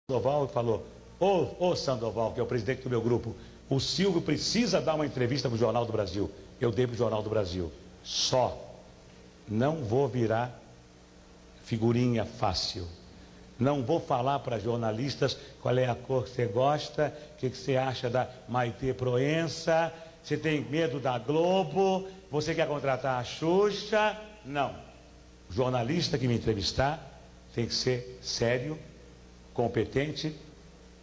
Sandoval e falou: ô Sandoval, que é o presidente do meu grupo, o Silvio precisa dar uma entrevista para o Jornal do Brasil. Eu dei para o Jornal do Brasil. Só. Não vou virar figurinha fácil. Não vou falar para jornalistas qual é a cor que você gosta, o que você acha da Maitê Proença, você tem medo da Globo, você quer contratar a Xuxa. Não. O jornalista que me entrevistar tem que ser sério, competente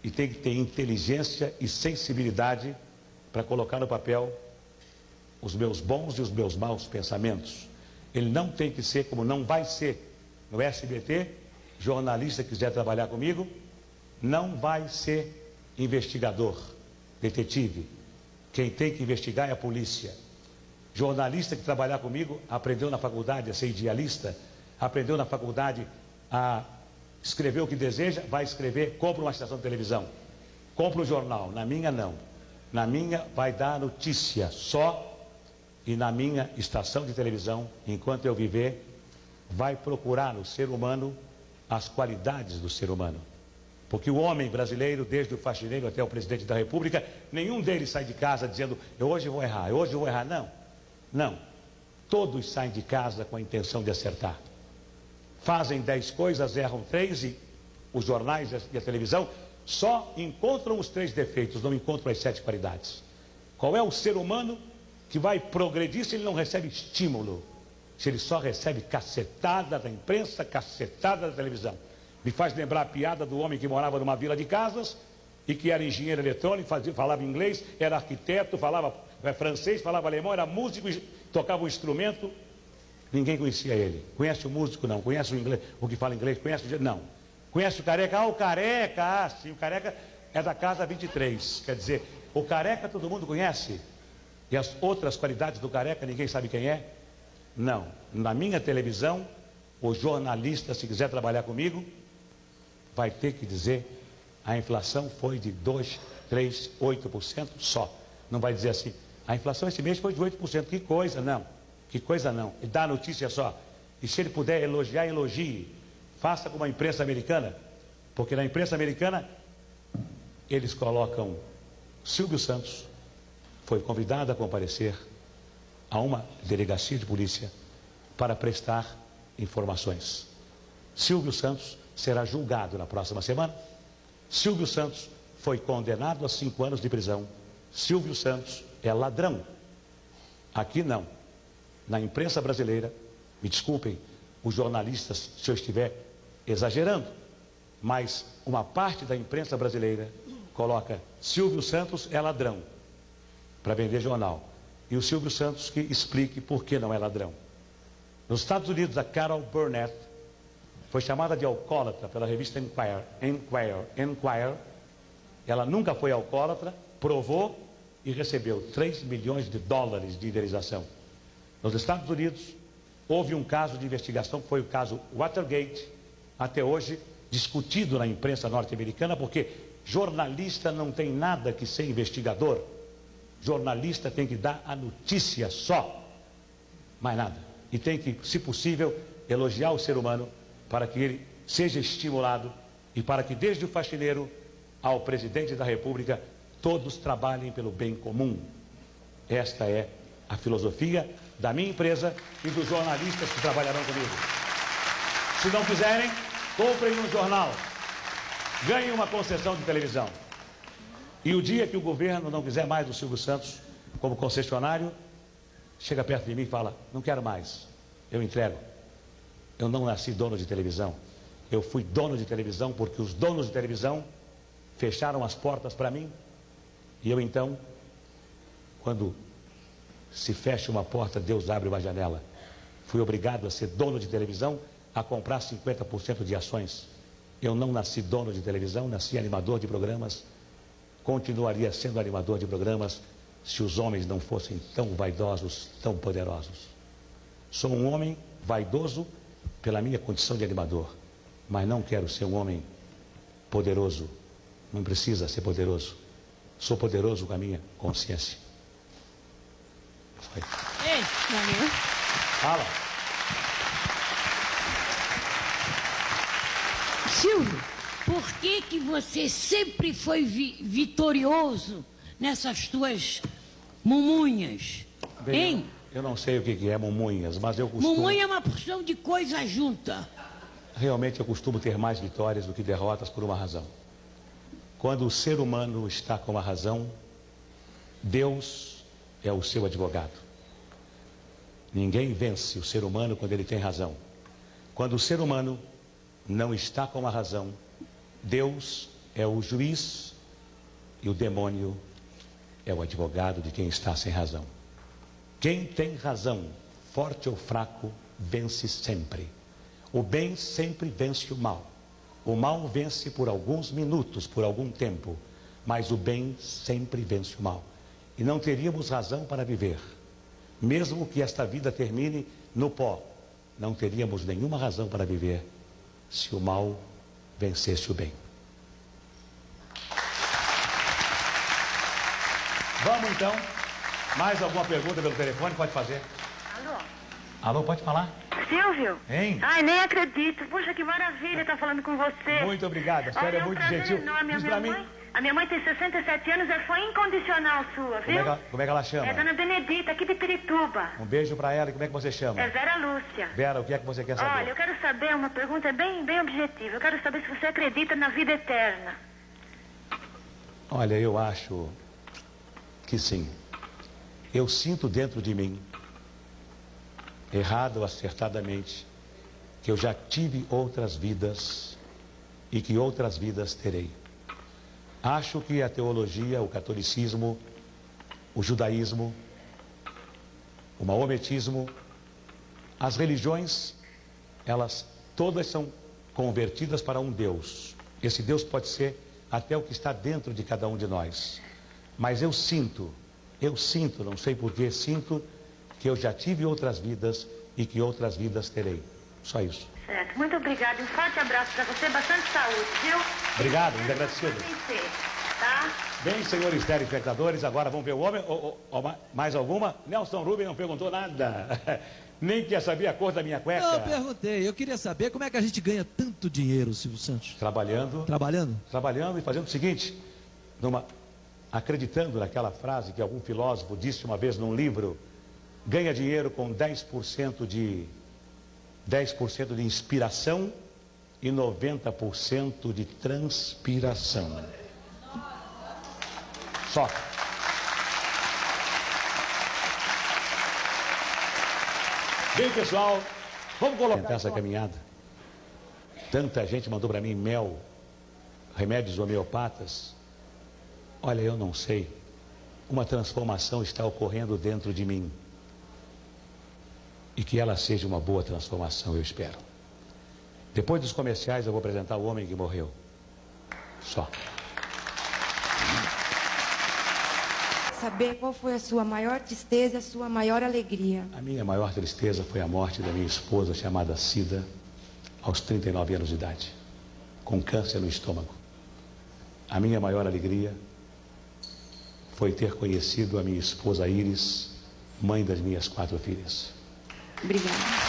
e tem que ter inteligência e sensibilidade para colocar no papel os meus bons e os meus maus pensamentos. Ele não tem que ser, como não vai ser no SBT, jornalista que quiser trabalhar comigo, não vai ser investigador, detetive. Quem tem que investigar é a polícia. Jornalista que trabalhar comigo aprendeu na faculdade a ser idealista, aprendeu na faculdade a escrever o que deseja, vai escrever, compra uma estação de televisão, compra um jornal. Na minha não. Na minha vai dar notícia só, e na minha estação de televisão, enquanto eu viver, vai procurar no ser humano as qualidades do ser humano. Porque o homem brasileiro, desde o faxineiro até o presidente da República, nenhum deles sai de casa dizendo: eu hoje vou errar, eu hoje vou errar. Não, não. Todos saem de casa com a intenção de acertar. Fazem 10 coisas, erram 3, e os jornais e a televisão só encontram os 3 defeitos, não encontram as 7 qualidades. Qual é o ser humano que vai progredir se ele não recebe estímulo? Se ele só recebe cacetada da imprensa, cacetada da televisão? Me faz lembrar a piada do homem que morava numa vila de casas e que era engenheiro eletrônico, falava inglês, era arquiteto, falava francês, falava alemão, era músico, tocava um instrumento. Ninguém conhecia ele. Conhece o músico? Não. Conhece o inglês, o que fala inglês? Conhece o... Não. Conhece o Careca? Ah, o Careca! Ah, sim, o Careca é da casa 23. Quer dizer, o Careca todo mundo conhece. E as outras qualidades do Careca ninguém sabe quem é? Não. Na minha televisão, o jornalista, se quiser trabalhar comigo, vai ter que dizer: a inflação foi de 2, 3, 8% só. Não vai dizer assim: a inflação esse mês foi de 8%. Que coisa, não. Que coisa não. Ele dá a notícia só. E se ele puder elogiar, elogie. Faça como a imprensa americana. Porque na imprensa americana, eles colocam: Silvio Santos foi convidado a comparecer a uma delegacia de polícia para prestar informações. Silvio Santos será julgado na próxima semana. Silvio Santos foi condenado a 5 anos de prisão. Silvio Santos é ladrão. Aqui não. Na imprensa brasileira, me desculpem os jornalistas se eu estiver exagerando, mas uma parte da imprensa brasileira coloca: Silvio Santos é ladrão, para vender jornal. E o Silvio Santos que explique por que não é ladrão. Nos Estados Unidos, a Carol Burnett foi chamada de alcoólatra pela revista Enquirer. Ela nunca foi alcoólatra, provou e recebeu $3 milhões de indenização. Nos Estados Unidos, houve um caso de investigação, que foi o caso Watergate, até hoje discutido na imprensa norte-americana, porque jornalista não tem nada que ser investigador. Jornalista tem que dar a notícia só, mais nada. E tem que, se possível, elogiar o ser humano para que ele seja estimulado e para que, desde o faxineiro ao presidente da República, todos trabalhem pelo bem comum. Esta é a filosofia da minha empresa e dos jornalistas que trabalharão comigo. Se não quiserem, comprem um jornal, ganhem uma concessão de televisão. E o dia que o governo não quiser mais o Silvio Santos como concessionário, chega perto de mim e fala: não quero mais, eu entrego. Eu não nasci dono de televisão. Eu fui dono de televisão porque os donos de televisão fecharam as portas para mim. E eu então, quando se fecha uma porta, Deus abre uma janela. Fui obrigado a ser dono de televisão, a comprar 50% de ações. Eu não nasci dono de televisão, nasci animador de programas. Continuaria sendo animador de programas se os homens não fossem tão vaidosos, tão poderosos. Sou um homem vaidoso pela minha condição de animador, mas não quero ser um homem poderoso. Não precisa ser poderoso. Sou poderoso com a minha consciência. Foi. Ei, Daniel. Fala. Silvio, Por que você sempre foi vitorioso nessas tuas mumunhas? Bem, Hein? eu não sei o que é mumunhas, mas eu costumo... Mumunha é uma porção de coisa junta. Realmente eu costumo ter mais vitórias do que derrotas por uma razão. Quando o ser humano está com a razão, Deus é o seu advogado. Ninguém vence o ser humano quando ele tem razão. Quando o ser humano não está com a razão, Deus é o juiz e o demônio é o advogado de quem está sem razão. Quem tem razão, forte ou fraco, vence sempre. O bem sempre vence o mal. O mal vence por alguns minutos, por algum tempo, mas o bem sempre vence o mal. E não teríamos razão para viver. Mesmo que esta vida termine no pó, não teríamos nenhuma razão para viver se o mal vencesse o bem. Vamos então. Mais alguma pergunta pelo telefone? Pode fazer. Alô? Alô, pode falar? Silvio? Hein? Ai, nem acredito. Puxa, que maravilha estar falando com você. Muito obrigado. A senhora é muito gentil. Diz pra mim. A minha mãe tem 67 anos, ela foi incondicional sua, viu? Como é que ela chama? É Dona Benedita, aqui de Pirituba. Um beijo pra ela. E como é que você chama? É Vera Lúcia. Vera, o que é que você quer saber? Olha, eu quero saber uma pergunta bem objetiva. Eu quero saber se você acredita na vida eterna. Olha, eu acho que sim. Eu sinto dentro de mim, errado ou acertadamente, que eu já tive outras vidas e que outras vidas terei. Acho que a teologia, o catolicismo, o judaísmo, o maometismo, as religiões, elas todas são convertidas para um Deus. Esse Deus pode ser até o que está dentro de cada um de nós. Mas eu sinto, não sei porquê, sinto que eu já tive outras vidas e que outras vidas terei. Só isso. Certo, muito obrigada. Um forte abraço para você, bastante saúde, viu? Obrigado, muito agradecido. Tá? Bem, senhores telespectadores, agora vamos ver o homem. Mais alguma? Nelson Rubem não perguntou nada. Nem quer saber a cor da minha cueca. Eu perguntei, eu queria saber como é que a gente ganha tanto dinheiro, Silvio Santos. Trabalhando. Trabalhando? Trabalhando e fazendo o seguinte, acreditando naquela frase que algum filósofo disse uma vez num livro, ganha dinheiro com 10% de inspiração e 90% de transpiração. Só. Bem, pessoal, vamos colocar essa caminhada. Tanta gente mandou para mim mel, remédios homeopatas. Olha, eu não sei. Uma transformação está ocorrendo dentro de mim. E que ela seja uma boa transformação, eu espero. Depois dos comerciais eu vou apresentar o homem que morreu. Só. Saber qual foi a sua maior tristeza e a sua maior alegria. A minha maior tristeza foi a morte da minha esposa, chamada Cida, aos 39 anos de idade, com câncer no estômago. A minha maior alegria foi ter conhecido a minha esposa Iris, mãe das minhas 4 filhas. Obrigada.